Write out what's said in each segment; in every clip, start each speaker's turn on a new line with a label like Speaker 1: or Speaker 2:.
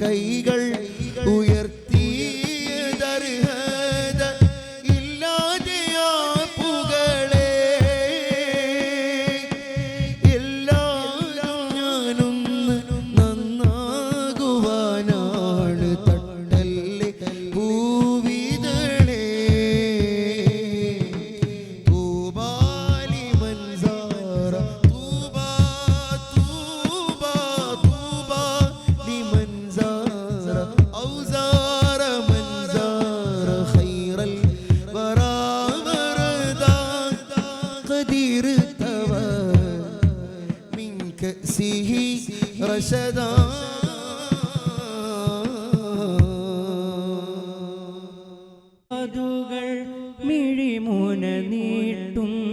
Speaker 1: കൈകൾ ഉയർത്തി
Speaker 2: മിഴിമുന നീട്ടും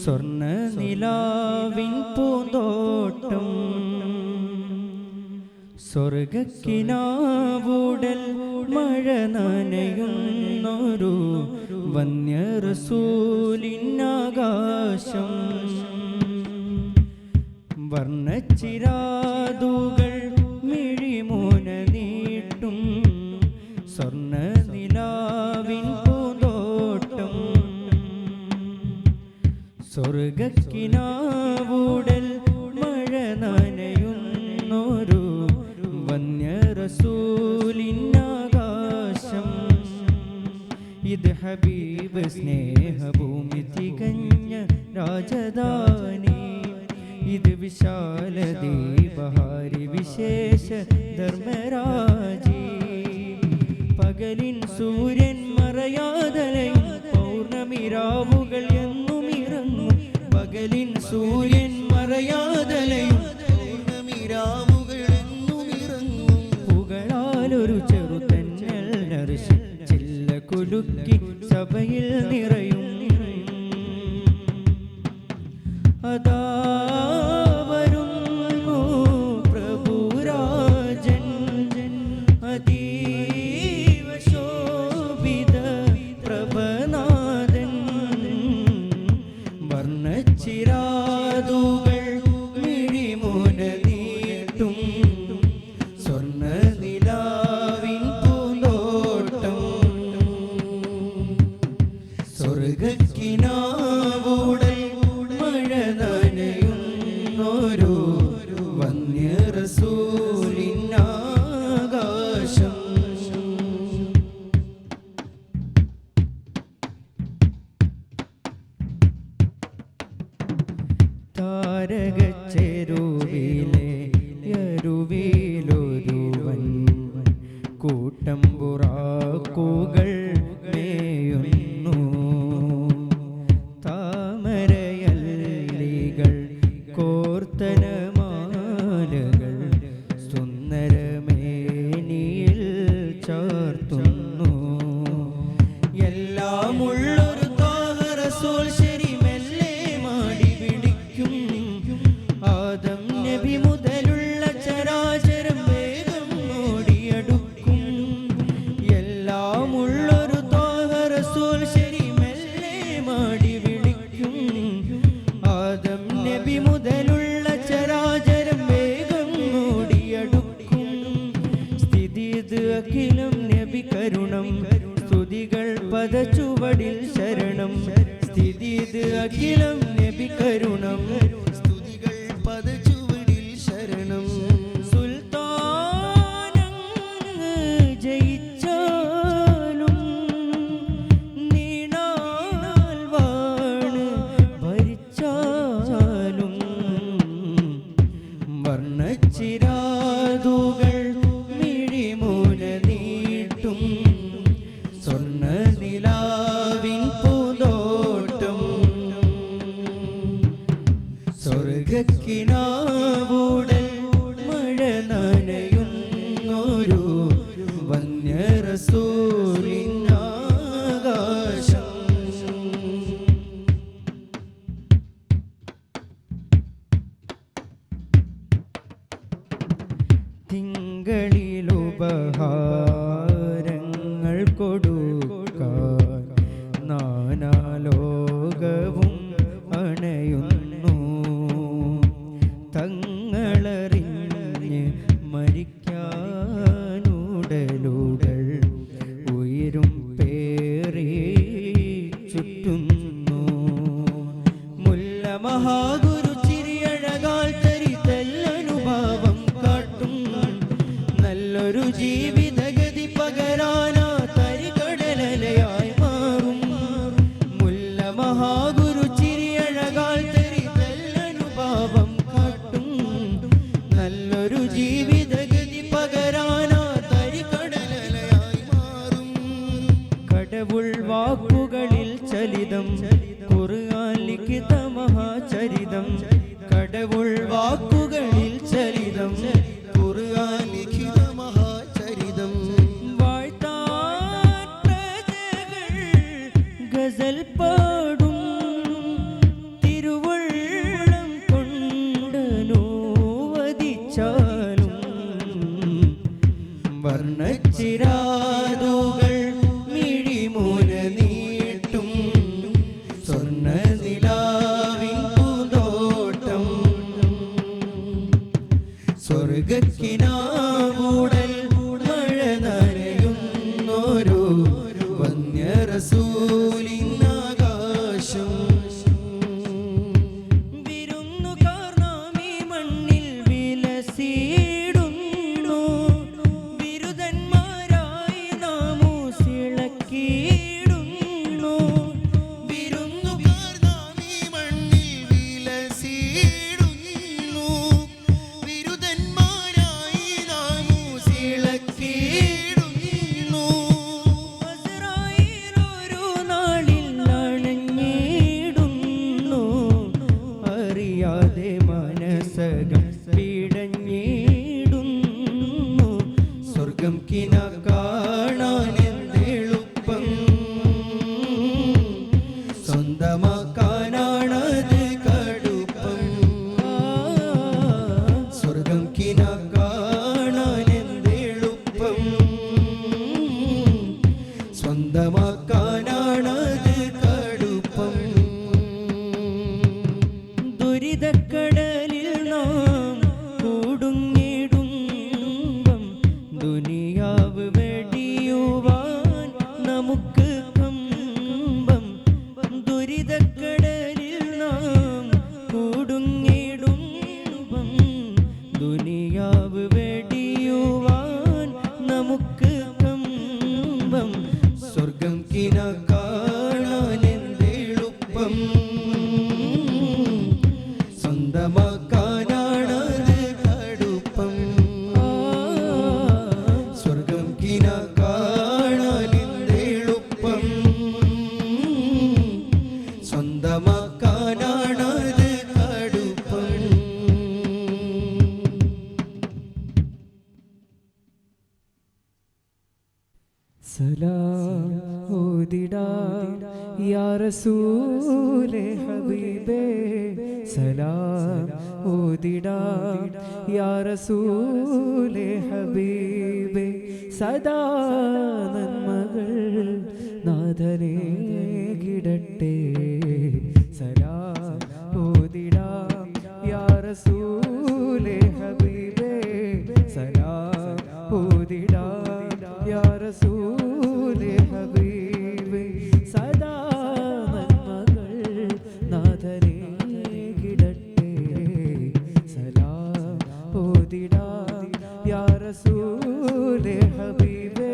Speaker 2: സ്വർണ്ണ നിലാവിൻ പൂന്തോട്ടം സ്വർഗക്കിനാവുടൽ മഴ നനയുന്നൊരു വന്യ റസൂലിനാകാശം വർണ്ണച്ചിരാതുകൾ മിഴിമോന നീട്ടും സ്വർണ്ണ നിലാവിൻ പൂന്തോട്ടം സ്വർഗക്കിനാവുടൽ മഴ നനയുന്നൊരു വന്യ റസൂലിനാകാശം ഇത് ഹബീബ് സ്നേഹഭൂമി തികഞ്ഞ രാജധാനി ഇത് വിശാല ദീപഹാരി വിശേഷ ധർമ്മരാജി പകലിൻ സൂര്യൻ മറയാതലയും പൗർണമിരാവുകൾ എന്നും ഇറങ്ങും പകലിൻ സൂര്യൻ മറയാതലയും പൗർണമിരാവുകൾ എന്നും ഇറങ്ങും പുകളാലൊരു ചെറുതന്നൽ നർശി ചില്ല കുലുക്കി സഭയിൽ നിറയും അതാ വരുന്നു പ്രഭുരാജൻ അതീവ ശോഭിത പ്രഭനാഥൻ വർണ്ണച്ചിരാതുകൾ മിഴിമോന നീട്ടും സ്വർണ്ണ നിലാവിൻ പൂന്തോട്ടം സ്വർഗക്കിനാവുടൽ മഴ നനയുന്നൊരു വന്യ റസൂലിനാകാശം താരകച്ചെരുവിലെ യരുവിലൊരുവൻ കൂട്ടം പുറാക്കുകൾ മേയുന്നു താമരയല്ലികൾ കോർത്തനമാലകൾ സുന്ദരമേനിയിൽ ചാർത്തുന്നു എല്ലാമുള്ളൊരു ത്വാഹ റസൂൽ ശരി മെല്ലെ മാടി പിടിക്കും ആദം നബി മുതലുള്ള ചരാചരം വേഗം ഓടിയടുക്കും എല്ലാമുള്ളൊരു ത്വാഹ റസൂൽ ശരി മെല്ലെ മാടി വിളിക്കും ആദം നബി മുതലുള്ള ചരാചരം വേഗം ഓടിയടുക്കും സ്ഥിതി ഇത് അഖിലം നബി കരുണം സ്തുതികൾ പദചുവടിൽ ശരണം സ്ഥിതി ഇത് അഖിലം നബി കരുണം സ്തുതികൾ പദചുവടിൽ ശരണം സുൽത്താനങ്ങ് ജയിച്ചാലും നീണാൽ വാണ് ഭരിച്ചാലും വർണ്ണച്ചിരാതുകൾ മിഴിമൂല നീട്ടും സ്വർണ്ണ നിലാവിൻ പൂന്തോട്ടം സ്വർഗക്കിനാവുടൽ മഴ നനയുന്നൊരു വന്യ റസൂലിനാകാശം തിങ്കളിലുപഹാരങ്ങൾ കൊടുക്കാൻ നാനാലോകവും അണയുന്നു തങ്ങളറിഞ്ഞ് മരിക്കാനുടലുകൾ ഉയരും പേറി ചുറ്റുന്നു മുല്ല മഹാഗുരു ചിരിയഴകാൽ തരിതല്ലനുഭാവം കാട്ടും നല്ലൊരു ജീവിതഗതി പകരാനാ തരികടലയായി മാറും മുല്ല മഹാഗുരു ചിരിയഴകാൽ തരിതല്ലനുഭാവം കാട്ടും നല്ലൊരു ജീവിതഗതി പകരാനാ തരികടലയായി മാറും കടവുൾ വാക്കുകളിൽ ചലിതം ഖുർആൻ ലിഖിത മഹാചരിതം ഹബീബേ സലാം ഓതിടാം യാ റസൂലേ ഹബീബേ സദാ നന്മകൾ നാഥനേ കിടട്ടെ സലാം ഓതിടാം യാ റസൂലേ ഹബീബേ സലാം ഓതിടാം യാ റസൂലേ ഹബീബേ സദാ നന്മകൾ നാഥനേ കിടട്ടെ സലാം ഓതിടാം യാ റസൂലേ ഹബീബേ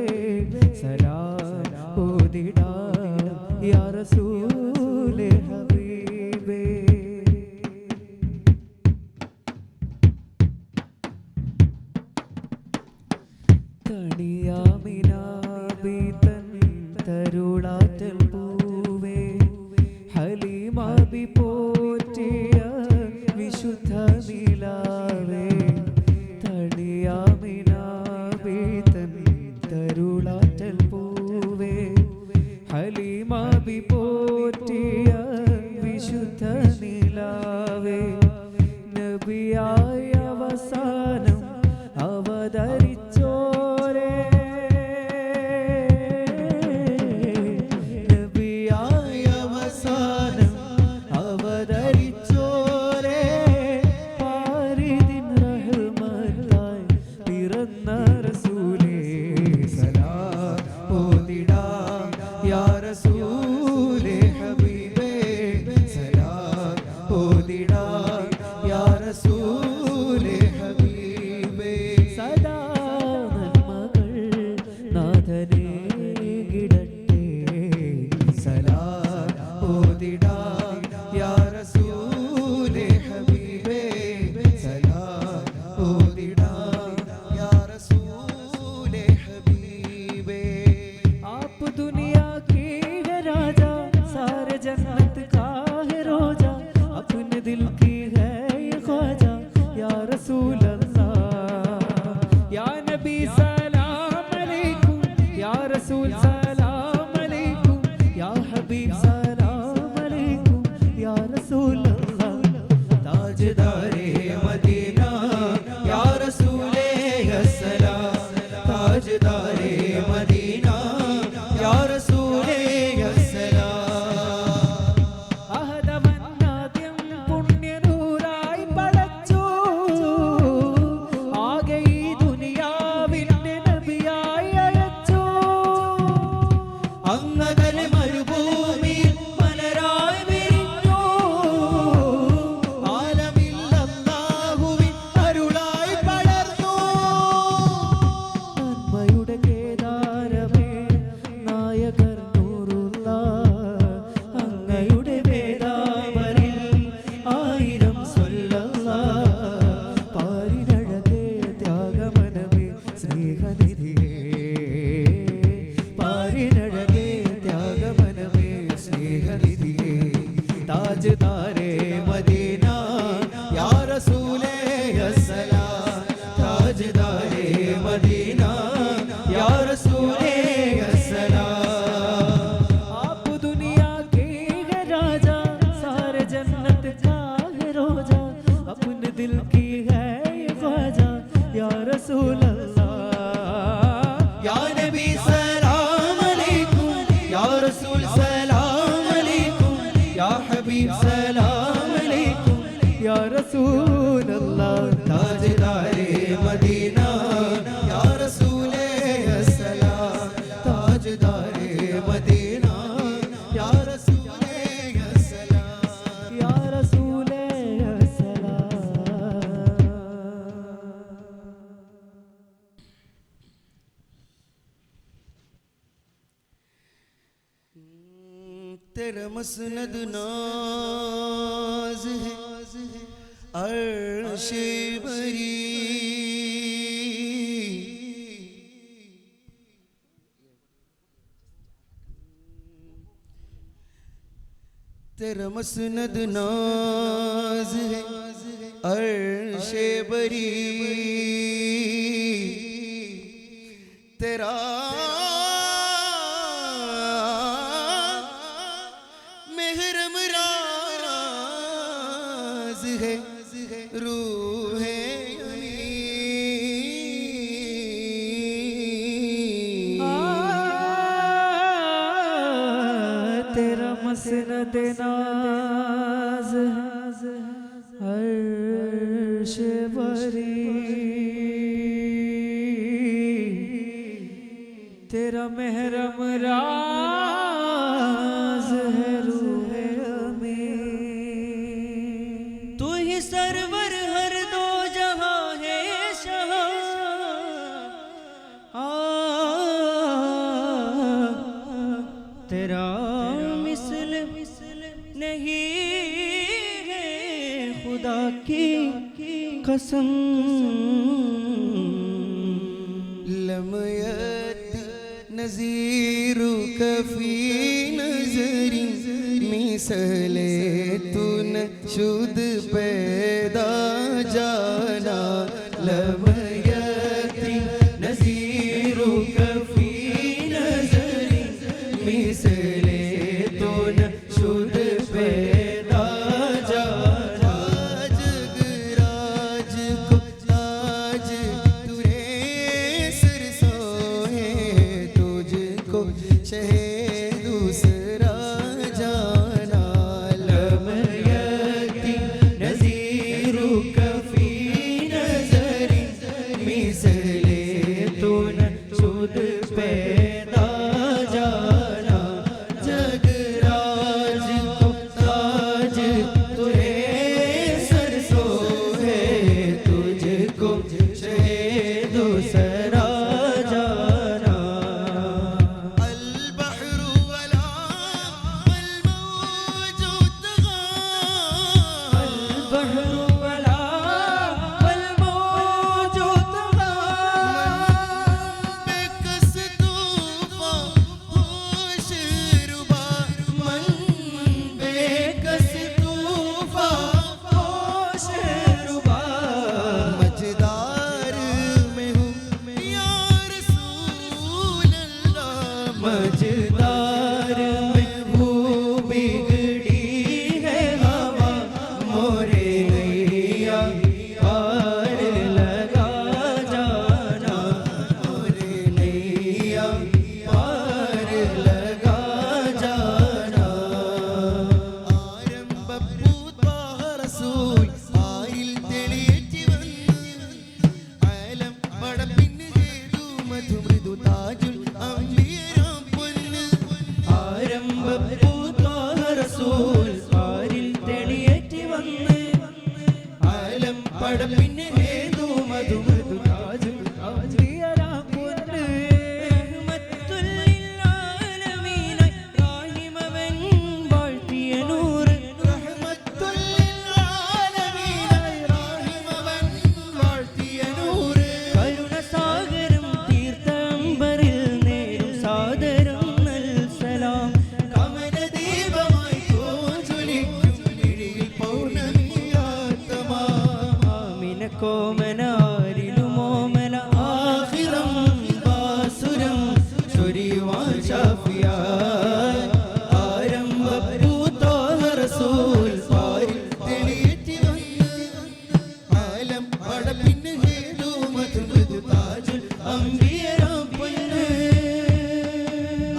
Speaker 2: സലാം ഓതിടാം യാ റസൂലേ ഹബീബേ തണിയാമിനാബിതൻ തരുളാറ്റൽ പൂവേ ഹലീമാബി പോറ്റിയ വിശുദ്ധ നിലാവേ തണിയാമിനാബിതൻ തരുളാറ്റൽ പൂവേ ഹലീമാബി പോറ്റിയ വിശുദ്ധ നിലാവേ നബിയായ അവസാനം അവതരിച്ചോരേ നബിയായ അവസാനം അവതരിച്ചോരേ പാരിദിൻ റഹ്മത്തായി പിറന്ന റസൂലേ സലാം ഓതിടാം യാ റസൂലേ ഹബീബേ സലാം ഓതിടാം യാ റസൂലേ ഹബീബേ സദാ നന്മകൾ നാഥനേ കിടട്ടെ സലാം ഓതിടാം യാ റസൂലേ ഹബീബേ സലാം ഓതിടാം യാ റസൂലേ ഹബീബേ आप दुनिया के है राजा सारे जन्नत का है रोजा अपने दिल की है ये ख्वाजा या रसूल अल्लाह या नबी सलाम अलैकुम या रसूल सलाम अलैकुम या हबीब सलाम अलैकुम या रसूल अल्लाह ताजदारे मदीना या रसूले अस्सलाम ताजदारे मदीना या रसूले अस्सलाम അഹദവന്നാദ്യം പുണ്യനൂറായി പടച്ചു ആകെ ഈ ദുനിയാവിന്റെ നബിയായി അയച്ചു അങ്ങകലെ മരുഭൂമിയിൽ മലരായി വിരിഞ്ഞു ആലമിൽ അല്ലാഹുവിൻ അരുളായി പടർന്നു നന്മയുടെ കേദാരമേ നായകർ നൂറുള്ള അങ്ങയുടെ വേദാവരിൽ ആയിരം സ്വല്ലല്ലാഹ് പാരിനഴകേ ത്യാഗമനമേ സ്നേഹനിധിയേ പാരിനഴകേ ത്യാഗമനമേ സ്നേഹനിധിയേ താജ്ദാരേ മദീന യാ റസൂലേ അസ്സലാം താജ്ദാരേ മദീന യാ റസൂലേ अस्सलाम आप दुनिया के है राजा सारे जन्नत का है रोजा अपने दिल की है ये ख्वाजा या रसूल अल्लाह या नबी सलाम अलैकुम या रसूल सलाम अलैकुम या हबीब सलाम अलैकुम या रसूल अल्लाह ताजदारे मदीना या रसूले अस्सलाम ताजदारे मदीना या रसूले अस्सलाम या रसूले अस्सलाम
Speaker 1: तेरा मसनद नाज है अर्श बरी तेरा मसनद नाज है अर्श बरी तेरा मेहरम रा है रूह
Speaker 2: तेरा मसनद नाज अर्श बरी तेरा महरम राज है रूह में तू ही सरवर हर दो जहां है शाह तेरा मिसल नहीं है खुदा की कसम
Speaker 1: लम यति नज़ीरुक फी नज़री मिसले तू न शुद पैदा जाना लम यति नज़ीरुक फी नज़री मिसले तू न शुद पैदा जाना जगराज को ताज तुरे सिर सोए तुझको शहे दूसरा जाना लम यति नज़ीरुक फी नज़री मिसले तू न शुद पैदा जाना जगराज को ताज तुरे सर सोए तुझको शहे दूसरा जाना अल बहरु वला वल मौजु तगा
Speaker 2: अल बहरु वला वल मौजु तगा
Speaker 1: बेकस तूफा होश रुबा मन बेकस तूफा
Speaker 2: होश रुबा
Speaker 1: मजदार में हूँ या रसूल अल्लाह मजदार में हूँ बिगड़ी है हवा मोरे नैया पार लगा जाना मोरे नैया पार लगा जाना ആരംഭ പൂത്വാഹ റസൂൽ ആരിൽ തെളിയേറ്റി വന്നു ആലം പടപ്പിന് ചെയ്തു മധുമൃദു താജുൽ അംബിയരാം പൊന്ന് ആരംഭ പൂത്വാഹ റസൂൽ ആരിൽ തെളിയേറ്റി വന്നു ആലം പടപ്പിന് ചെയ്തു മധുമൃദു താജുൽ
Speaker 2: അംബിയരാം പൊന്ന്
Speaker 1: റഹ്മത്തുൽ ലിൽആലമീനായി റഹീമവൻ വാഴ്ത്തിയ നൂറ് റഹ്മത്തുൽ ലിൽആലമീനായി റഹീമവൻ വാഴ്ത്തിയ നൂറ് കരുണസാഗരം തീർത്ത അമ്പറിൽ നേരും സാദരം നൽ സലാം കമനദീപമായി ജ്വലിക്കും മിഴിയിൽ പൗർണമിയാത്തമാ ആമിന കോമനാരിലുമോമന ആഖിറം ബാസുരം ചൊരിയുവാൻ ഷാഫിയ ആരംഭ പൂത്തോഹ റസൂൽ പാരിൽ തെളിയേറ്റി വന്ന് ആലം പടപ്പിന് ഹേതു മധുമൃദു താജുൽ അംബിയരാം പൊന്ന്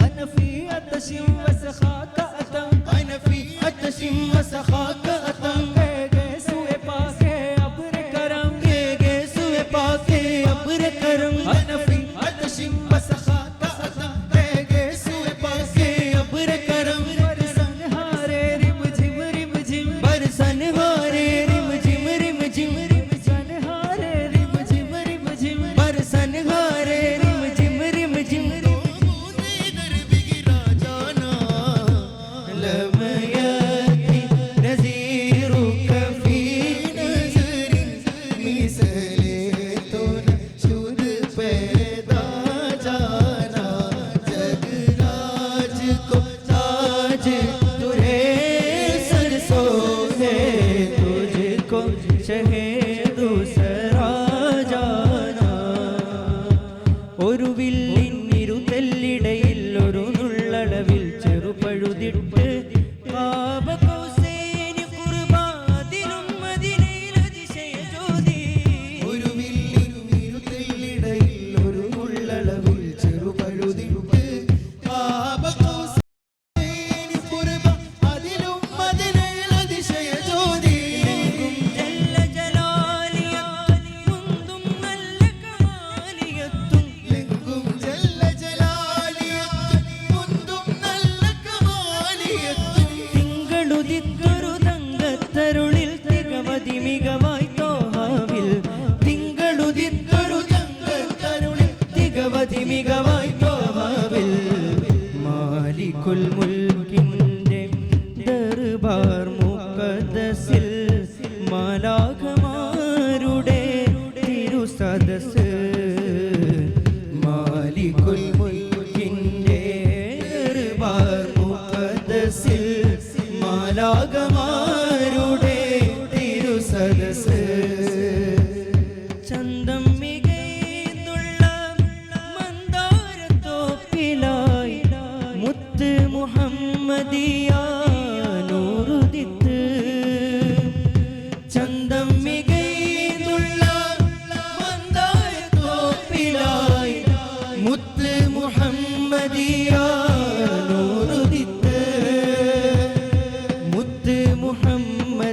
Speaker 2: أنا في عطش وسخاك أتم
Speaker 1: أنا في عطش وسخاك أتم
Speaker 2: سوء पाके अब्र करम
Speaker 1: सुए पाके अब्र करम أنا في عطش وسخاك أتم सुए पाके अब्र करम
Speaker 2: बरसन हारे रिम झिम
Speaker 1: बरसन हारे रिम झिम
Speaker 2: बरसन हारे रिम झिम
Speaker 1: बरसन हारे रिम झिम बूंदे दर बिगिरा जाना लम यति नज़ीर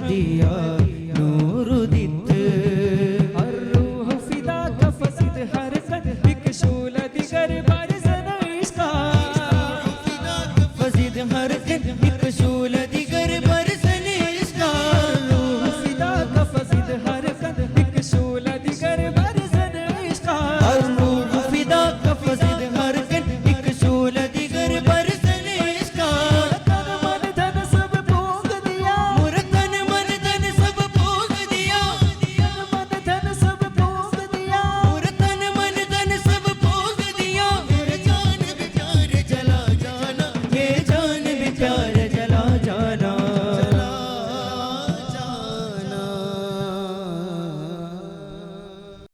Speaker 1: दिया नूर उदित
Speaker 2: الروح فداك فزد حركت بكشول दिगर बारिश नइश्का
Speaker 1: फजीद हरकत